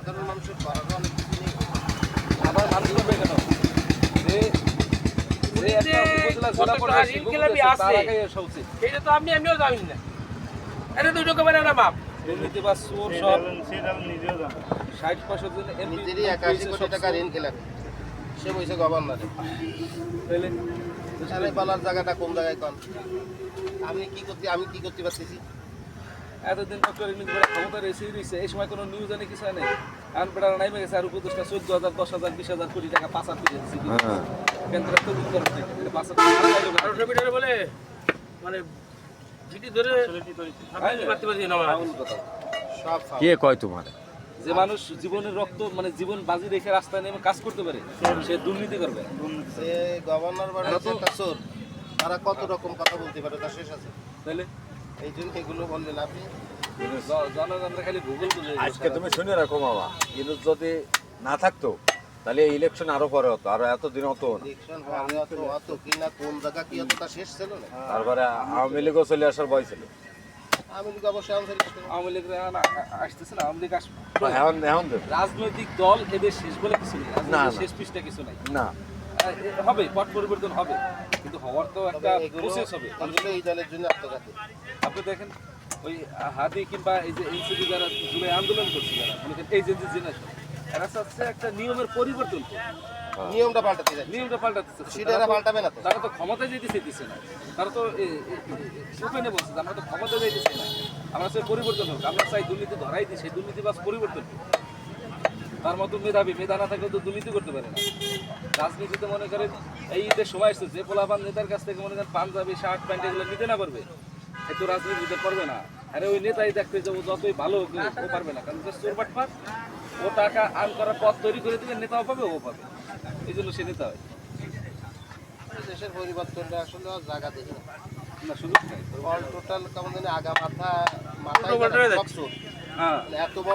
সাধারণ মানুষের করার অনেক কিছু নেই। আবার মানুষ করবে কেন যে যে একটা উপজেলা জেলা পরিষদ ইনকিলাবি আছে। তার আগে এসা উচিত। এটা তো আমিও জানি না। এটা তো দুটো করে না মাপ। দুর্নীতি বা চোর সব সেটা নিজেও জানে। 60% জন এমপি নিজেরই 81 কোটি টাকা ঋণ খেলাপি, সে বলছে গভর্নরে। পেলে আরে বলার জায়গাটা কোন জায়গায় কন? আমি কি করতে পারতেছি? এতদিন ডক্টর ইউনিট বেড়া ক্ষমতা রয়েছে এই সময় কোনো নিউজ জানি কিছু নেই এখন বেড়া নাইমে গেছে আর উপদেষ্টা 14,000 10,000 20,000 কোটি টাকা পাচার করে দিচ্ছে কেন্দ্র তো দুঃখ করছে এটা পাচার আর সবিটারে বলে মানে ভিটি ধরে মারতে পারছি না আমার। সব ফাউল। কে কয় তোমার? যে মানুষ জীবনের রক্ত মানে জীবন বাজি রেখে রাস্তায় নেমে কাজ করতে পারে সে দুর্নীতি করবে না। সে গভর্নর বাড়িতে একটা চোর, তারা কত রকম কথা বলতে পারে, তার শেষ আছে। তাহলে এই জন্য এগুলো বললেন আপনি। জনগণরা খালি ভূগোল বুঝে আজকে তুমি শুনে রাখো মামা, কিন্তু যদি না থাকতো তাহলে এই ইলেকশন আরো পরে হতো, আরো এতদিন হতো না। ইলেকশন হবে অত কিনা কোন জায়গা কি হতো তা শেষ ছিল না। তারপরে আওয়ামী লীগও চলে আসার ভয় ছিল। আমি লোক অবশ্যই আনসারি করতে পারি। আওয়ামী লীগ আসতেছে না আওয়ামী লীগ আসবে এখন দেব রাজনৈতিক দল এদের শেষ বলে কিছু নেই না, রাজনীতির না। শেষ পৃষ্ঠা কিছু নাই না। হবে পট পরিবর্তন হবে কিন্তু হওয়ার তো একটা তবে এগুলো প্রসেস হবে আসলে এই দলের জন্য আত্মঘাতী। আপনি দেখেন ওই হাদি কিংবা এই যে এনসিপি যারা জুলাই আন্দোলন করছে যারা মনে করেন এই যে জেনারেশন এরা চাচ্ছে একটা নিয়মের পরিবর্তন করতে। নিয়মটা পাল্টাতে যাচ্ছে, নিয়মটা পাল্টাতে চাচ্ছে। সেটা এরা পাল্টাবে না তো। তারা তো ক্ষমতায় যেতে চাইতেছে না তারা তো ওপেনে বলছে যে আমরা তো ক্ষমতায় যাইতেছি না আমরা চাই পরিবর্তন হোক আমরা চাই দুর্নীতি ধরাই দিই সেই দুর্নীতিবাজ পরিবর্তন হোক। তার মতো মেধা না থাকলেও তো দুর্নীতি করতে পারে না রাজনীতিতে মনে করেন এই ঈদের সময় আসছে যে পোলাপান নেতার কাছ থেকে মনে করেন পাঞ্জাবি শার্ট প্যান্ট এগুলো নিতে না পারবে এ তো রাজনীতিতে পারবে না আরে ওই নেতাই দেখতে যাবো যতই ভালো হোক ও পারবে না কারণ চোর বাটপার ও টাকা আর্ন করার পথ তৈরি করে দিবে নেতাও পাবে ও পাবে এই জন্য সে নেতা হয় দেশের পরিবর্তনটা আসলে জায়গা দেখি না। না শুধু অল টোটাল কেমন জানি আগা মাথা উল্টো পাল্টা হয়ে মাথায় যাচ্ছে। সব চোর। হ্যাঁ মানে এত বড়